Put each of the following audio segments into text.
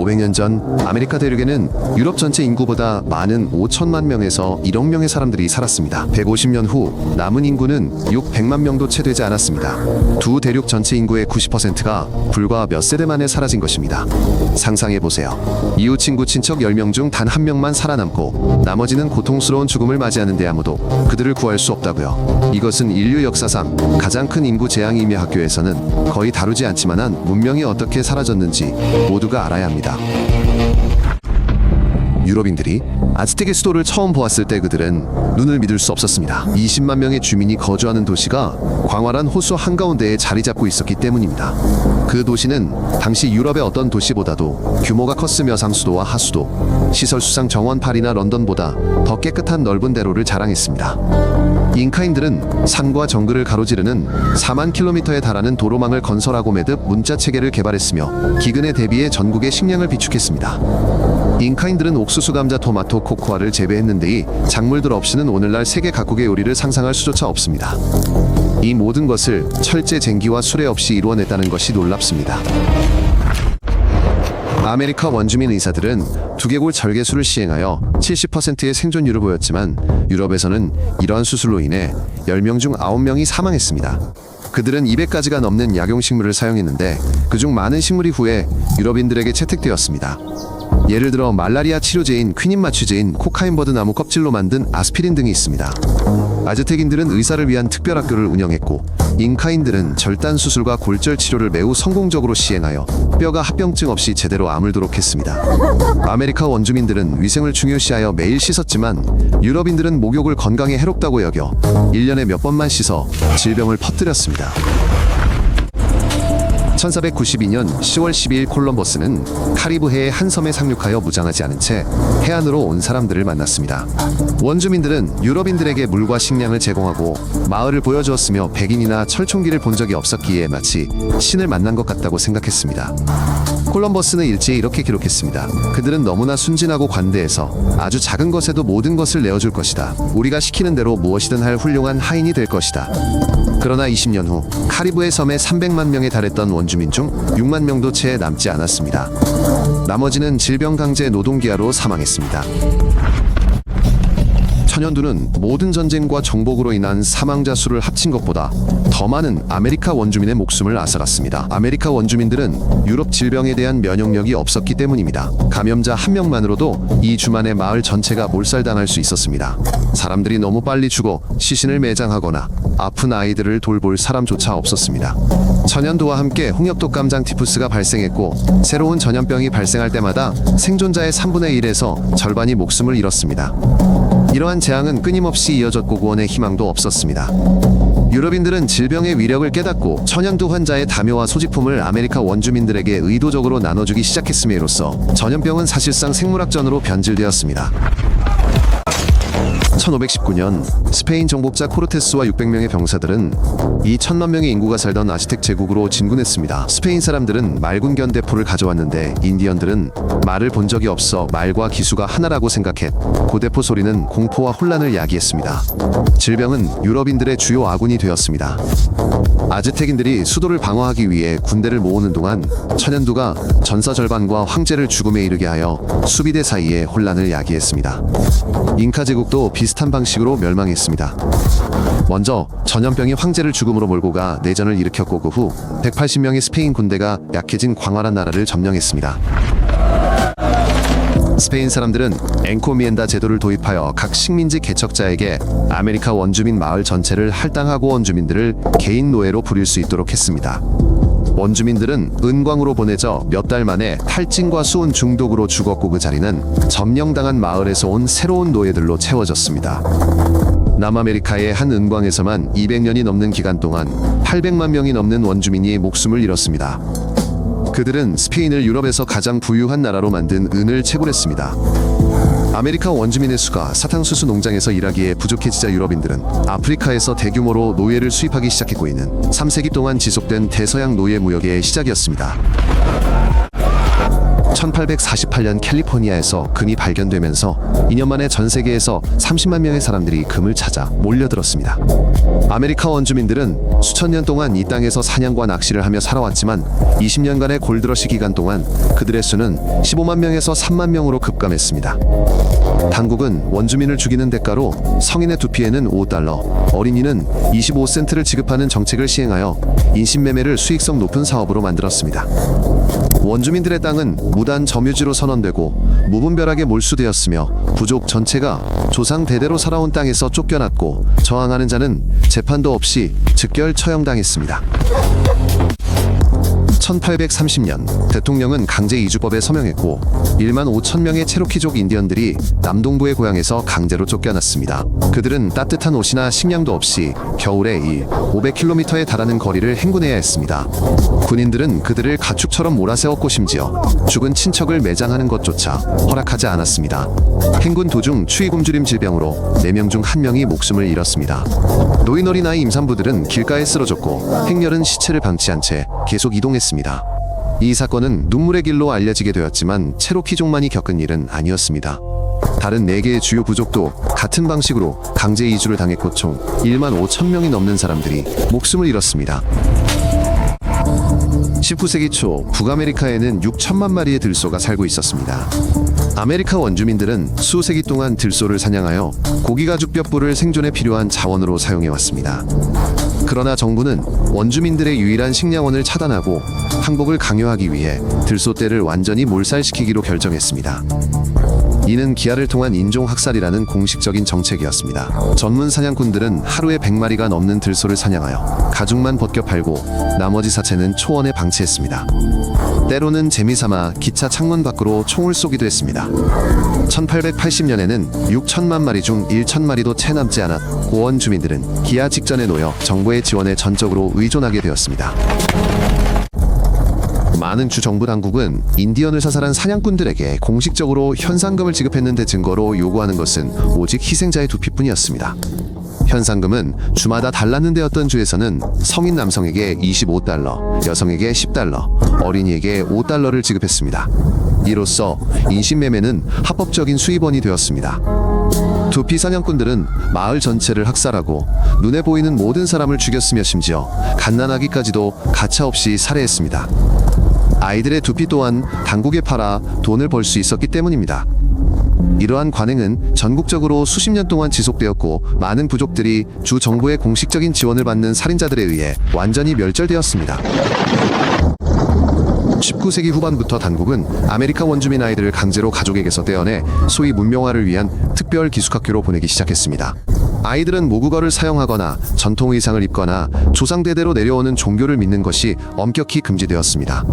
500년 전 아메리카 대륙에는 유럽 전체 인구보다 많은 5천만 명에서 1억 명의 사람들이 살았습니다. 150년 후 남은 인구는 600만 명도 채 되지 않았습니다. 두 대륙 전체 인구의 90%가 불과 몇 세대 만에 사라진 것입니다. 상상해보세요. 이웃 친구 친척 10명 중 단 한 명만 살아남고 나머지는 고통스러운 죽음을 맞이하는데 아무도 그들을 구할 수 없다고요. 이것은 인류 역사상 가장 큰 인구 재앙이며 학교에서는 거의 다루지 않지만한 문명이 어떻게 사라졌는지 모두가 알아야 합니다. 유럽인들이 아즈텍의 수도를 처음 보았을 때 그들은 눈을 믿을 수 없었습니다. 20만 명의 주민이 거주하는 도시가 광활한 호수 한가운데에 자리 잡고 있었기 때문입니다. 그 도시는 당시 유럽의 어떤 도시보다도 규모가 컸으며 상수도와 하수도, 시설수상 정원 파리나 런던보다 더 깨끗한 넓은 대로를 자랑했습니다. 잉카인들은 산과 정글을 가로지르는 4만 킬로미터에 달하는 도로망을 건설하고 매듭 문자 체계를 개발했으며 기근에 대비해 전국의 식량을 비축했습니다. 잉카인들은 옥수수, 감자, 토마토, 코코아를 재배했는데 이 작물들 없이는 오늘날 세계 각국의 요리를 상상할 수조차 없습니다. 이 모든 것을 철제 쟁기와 수레 없이 이루어냈다는 것이 놀랍습니다. 아메리카 원주민 의사들은 두개골 절개술을 시행하여 70%의 생존율을 보였지만 유럽에서는 이러한 수술로 인해 10명 중 9명이 사망했습니다. 그들은 200가지가 넘는 약용식물을 사용했는데 그중 많은 식물이 후에 유럽인들에게 채택되었습니다. 예를 들어 말라리아 치료제인 퀴닌 마취제인 코카인버드 나무 껍질로 만든 아스피린 등이 있습니다. 아즈텍인들은 의사를 위한 특별 학교를 운영했고 잉카인들은 절단 수술과 골절 치료를 매우 성공적으로 시행하여 뼈가 합병증 없이 제대로 아물도록 했습니다. 아메리카 원주민들은 위생을 중요시하여 매일 씻었지만 유럽인들은 목욕을 건강에 해롭다고 여겨 1년에 몇 번만 씻어 질병을 퍼뜨렸습니다. 1492년 10월 12일 콜럼버스는 카리브해의 한 섬에 상륙하여 무장하지 않은 채 해안으로 온 사람들을 만났습니다. 원주민들은 유럽인들에게 물과 식량을 제공하고 마을을 보여주었으며 백인이나 철총기를 본 적이 없었기에 마치 신을 만난 것 같다고 생각했습니다. 콜럼버스는 일제히 이렇게 기록했습니다. 그들은 너무나 순진하고 관대해서 아주 작은 것에도 모든 것을 내어줄 것이다. 우리가 시키는 대로 무엇이든 할 훌륭한 하인이 될 것이다. 그러나 20년 후 카리브해 섬에 300만 명에 달했던 원주민 중 6만 명도 채 남지 않았습니다. 나머지는 질병 강제 노동기아로 사망했습니다. 천연두는 모든 전쟁과 정복으로 인한 사망자 수를 합친 것보다 더 많은 아메리카 원주민의 목숨을 앗아갔습니다. 아메리카 원주민들은 유럽 질병에 대한 면역력이 없었기 때문입니다. 감염자 한 명만으로도 이 주만의 마을 전체가 몰살당할 수 있었습니다. 사람들이 너무 빨리 죽어 시신을 매장하거나 아픈 아이들을 돌볼 사람조차 없었습니다. 천연두와 함께 홍역독 감장 티푸스가 발생했고 새로운 전염병이 발생할 때마다 생존자의 3분의 1에서 절반이 목숨을 잃었습니다. 이러한 재앙은 끊임없이 이어졌고 구원의 희망도 없었습니다. 유럽인들은 질병의 위력을 깨닫고 천연두 환자의 담요와 소지품을 아메리카 원주민들에게 의도적으로 나눠주기 시작했음에 이로써 전염병은 사실상 생물학전으로 변질되었습니다. 1519년 스페인 정복자 코르테스와 600명의 병사들은 이 1000만 명의 인구가 살던 아즈텍 제국으로 진군했습니다. 스페인 사람들은 말군견 대포를 가져왔는데 인디언들은 말을 본 적이 없어 말과 기수가 하나라고 생각해 고대포 소리는 공포와 혼란을 야기했습니다. 질병은 유럽인들의 주요 아군이 되었습니다. 아즈텍인들이 수도를 방어하기 위해 군대를 모으는 동안 천연두가 전사 절반과 황제를 죽음에 이르게 하여 수비대 사이에 혼란을 야기했습니다. 잉카 제국도 비슷한 방식으로 멸망했습니다. 먼저 전염병이 황제를 죽음으로 몰고 가 내전을 일으켰고 그 후 180명의 스페인 군대가 약해진 광활한 나라를 점령했습니다. 스페인 사람들은 엔코미엔다 제도를 도입하여 각 식민지 개척자에게 아메리카 원주민 마을 전체를 할당하고 원주민들을 개인 노예로 부릴 수 있도록 했습니다. 원주민들은 은광으로 보내져 몇 달 만에 탈진과 수은 중독으로 죽었고 그 자리는 점령당한 마을에서 온 새로운 노예들로 채워졌습니다. 남아메리카의 한 은광에서만 200년이 넘는 기간 동안 800만 명이 넘는 원주민이 목숨을 잃었습니다. 그들은 스페인을 유럽에서 가장 부유한 나라로 만든 은을 채굴했습니다. 아메리카 원주민의 수가 사탕수수 농장에서 일하기에 부족해지자 유럽인들은 아프리카에서 대규모로 노예를 수입하기 시작했고 이는 3세기 동안 지속된 대서양 노예 무역의 시작이었습니다. 1848년 캘리포니아에서 금이 발견되면서 2년 만에 전 세계에서 30만 명의 사람들이 금을 찾아 몰려들었습니다. 아메리카 원주민들은 수천 년 동안 이 땅에서 사냥과 낚시를 하며 살아왔지만 20년간의 골드러시 기간 동안 그들의 수는 15만 명에서 3만 명으로 급감했습니다. 당국은 원주민을 죽이는 대가로 성인의 두피에는 $5, 어린이는 25센트를 지급하는 정책을 시행하여 인신매매를 수익성 높은 사업으로 만들었습니다. 원주민들의 땅은 무단 점유지로 선언되고 무분별하게 몰수되었으며 부족 전체가 조상 대대로 살아온 땅에서 쫓겨났고 저항하는 자는 재판도 없이 즉결 처형당했습니다. 1830년 대통령은 강제 이주법에 서명했고 1만 5천 명의 체로키족 인디언들이 남동부의 고향에서 강제로 쫓겨났습니다. 그들은 따뜻한 옷이나 식량도 없이 겨울에 이 500km에 달하는 거리를 행군해야 했습니다. 군인들은 그들을 가축처럼 몰아세웠고 심지어 죽은 친척을 매장하는 것조차 허락하지 않았습니다. 행군 도중 추위굶주림 질병으로 4명 중 1명이 목숨을 잃었습니다. 노인 어린아이 임산부들은 길가에 쓰러졌고 행렬은 시체를 방치한 채 계속 이동했습니다. 이 사건은 눈물의 길로 알려지게 되었지만 체로키족만이 겪은 일은 아니었습니다. 다른 4개의 주요 부족도 같은 방식으로 강제 이주를 당했고 총 1만 5천 명이 넘는 사람들이 목숨을 잃었습니다. 19세기 초 북아메리카에는 6천만 마리의 들소가 살고 있었습니다. 아메리카 원주민들은 수세기 동안 들소를 사냥하여 고기가죽 뼈뿔을 생존에 필요한 자원으로 사용해왔습니다. 그러나 정부는 원주민들의 유일한 식량원을 차단하고 항복을 강요하기 위해 들소떼를 완전히 몰살시키기로 결정했습니다. 이는 기아를 통한 인종학살이라는 공식적인 정책이었습니다. 전문 사냥꾼들은 하루에 100마리가 넘는 들소를 사냥하여 가죽만 벗겨 팔고 나머지 사체는 초원에 방치했습니다. 때로는 재미삼아 기차 창문 밖으로 총을 쏘기도 했습니다. 1880년에는 6천만 마리 중 1천마리도 채 남지 않았고 원주민들은 기아 직전에 놓여 정부의 지원에 전적으로 의존하게 되었습니다. 많은 주 정부 당국은 인디언을 사살한 사냥꾼들에게 공식적으로 현상금을 지급했는데 증거로 요구하는 것은 오직 희생자의 두피뿐이었습니다. 현상금은 주마다 달랐는데 어떤 주에서는 성인 남성에게 $25, 여성에게 $10, 어린이에게 $5를 지급했습니다. 이로써 인신매매는 합법적인 수입원이 되었습니다. 두피 사냥꾼들은 마을 전체를 학살하고 눈에 보이는 모든 사람을 죽였으며 심지어 갓난아기까지도 가차없이 살해했습니다. 아이들의 두피 또한 당국에 팔아 돈을 벌 수 있었기 때문입니다. 이러한 관행은 전국적으로 수십 년 동안 지속되었고 많은 부족들이 주 정부의 공식적인 지원을 받는 살인자들에 의해 완전히 멸절되었습니다. 19세기 후반부터 당국은 아메리카 원주민 아이들을 강제로 가족에게서 떼어내 소위 문명화를 위한 특별 기숙학교로 보내기 시작했습니다. 아이들은 모국어를 사용하거나 전통 의상을 입거나 조상대대로 내려오는 종교를 믿는 것이 엄격히 금지되었습니다.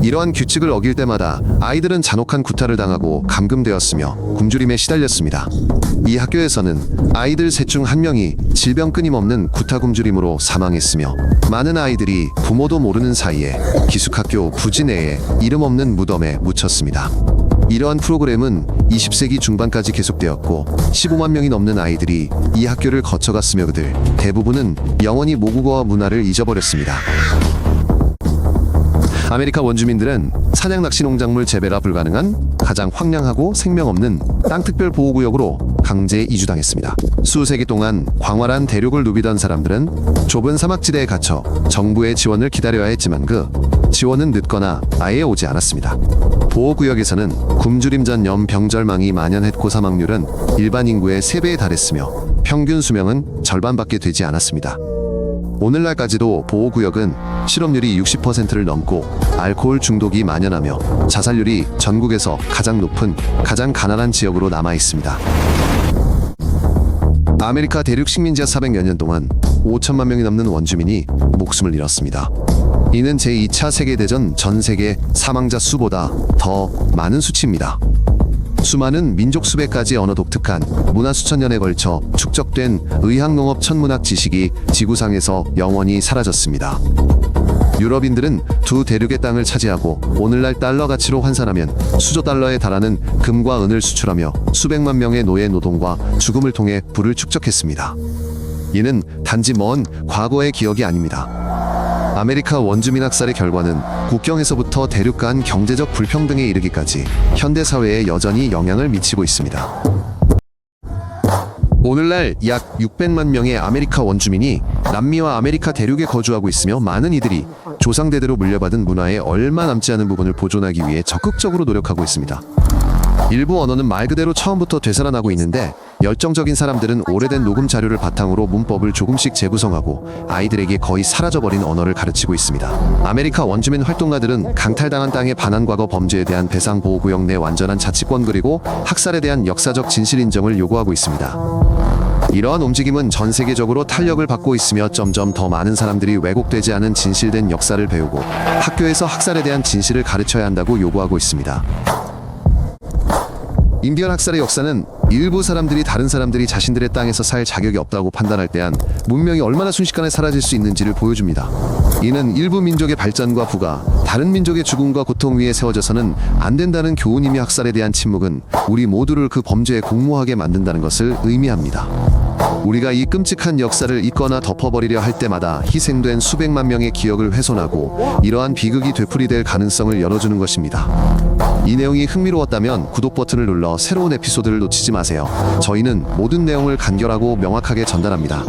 이러한 규칙을 어길 때마다 아이들은 잔혹한 구타를 당하고 감금되었으며 굶주림에 시달렸습니다. 이 학교에서는 아이들 셋 중 1명이 질병 끊임없는 구타 굶주림으로 사망했으며 많은 아이들이 부모도 모르는 사이에 기숙학교 부지 내에 이름 없는 무덤에 묻혔습니다. 이러한 프로그램은 20세기 중반까지 계속되었고 15만 명이 넘는 아이들이 이 학교를 거쳐갔으며 그들 대부분은 영원히 모국어와 문화를 잊어버렸습니다. 아메리카 원주민들은 사냥 낚시 농작물 재배가 불가능한 가장 황량하고 생명 없는 땅특별 보호구역으로 강제 이주당했습니다. 수세기 동안 광활한 대륙을 누비던 사람들은 좁은 사막지대에 갇혀 정부의 지원을 기다려야 했지만 그 지원은 늦거나 아예 오지 않았습니다. 보호구역에서는 굶주림 전염 병절망이 만연했고 사망률은 일반 인구의 3배에 달했으며 평균 수명은 절반밖에 되지 않았습니다. 오늘날까지도 보호구역은 실업률이 60%를 넘고 알코올 중독이 만연하며 자살률이 전국에서 가장 높은 가장 가난한 지역으로 남아 있습니다. 아메리카 대륙 식민지하 400여 년 동안 5천만 명이 넘는 원주민이 목숨을 잃었습니다. 이는 제2차 세계대전 전 세계 사망자 수보다 더 많은 수치입니다. 수많은 민족 수백 가지 언어 독특한 문화 수천 년에 걸쳐 축적된 의학농업 천문학 지식이 지구상에서 영원히 사라졌습니다. 유럽인들은 두 대륙의 땅을 차지하고 오늘날 달러 가치로 환산하면 수조 달러에 달하는 금과 은을 수출하며 수백만 명의 노예 노동과 죽음을 통해 부를 축적했습니다. 이는 단지 먼 과거의 기억이 아닙니다. 아메리카 원주민 학살의 결과는 국경에서부터 대륙 간 경제적 불평등에 이르기까지 현대 사회에 여전히 영향을 미치고 있습니다. 오늘날 약 600만 명의 아메리카 원주민이 남미와 아메리카 대륙에 거주하고 있으며, 많은 이들이 조상대대로 물려받은 문화에 얼마 남지 않은 부분을 보존하기 위해 적극적으로 노력하고 있습니다. 일부 언어는 말 그대로 처음부터 되살아나고 있는데, 열정적인 사람들은 오래된 녹음 자료를 바탕으로 문법을 조금씩 재구성하고 아이들에게 거의 사라져버린 언어를 가르치고 있습니다. 아메리카 원주민 활동가들은 강탈당한 땅의 반환 과거 범죄에 대한 배상 보호구역 내 완전한 자치권, 그리고 학살에 대한 역사적 진실 인정을 요구하고 있습니다. 이러한 움직임은 전 세계적으로 탄력을 받고 있으며, 점점 더 많은 사람들이 왜곡되지 않은 진실된 역사를 배우고 학교에서 학살에 대한 진실을 가르쳐야 한다고 요구하고 있습니다. 인디언 학살의 역사는 일부 사람들이 다른 사람들이 자신들의 땅에서 살 자격이 없다고 판단할 때한 문명이 얼마나 순식간에 사라질 수 있는지를 보여줍니다. 이는 일부 민족의 발전과 부가 다른 민족의 죽음과 고통 위에 세워져서는 안 된다는 교훈이며, 학살에 대한 침묵은 우리 모두를 그 범죄에 공모하게 만든다는 것을 의미합니다. 우리가 이 끔찍한 역사를 잊거나 덮어버리려 할 때마다 희생된 수백만 명의 기억을 훼손하고 이러한 비극이 되풀이될 가능성을 열어주는 것입니다. 이 내용이 흥미로웠다면 구독 버튼을 눌러 새로운 에피소드를 놓치지 마세요. 저희는 모든 내용을 간결하고 명확하게 전달합니다.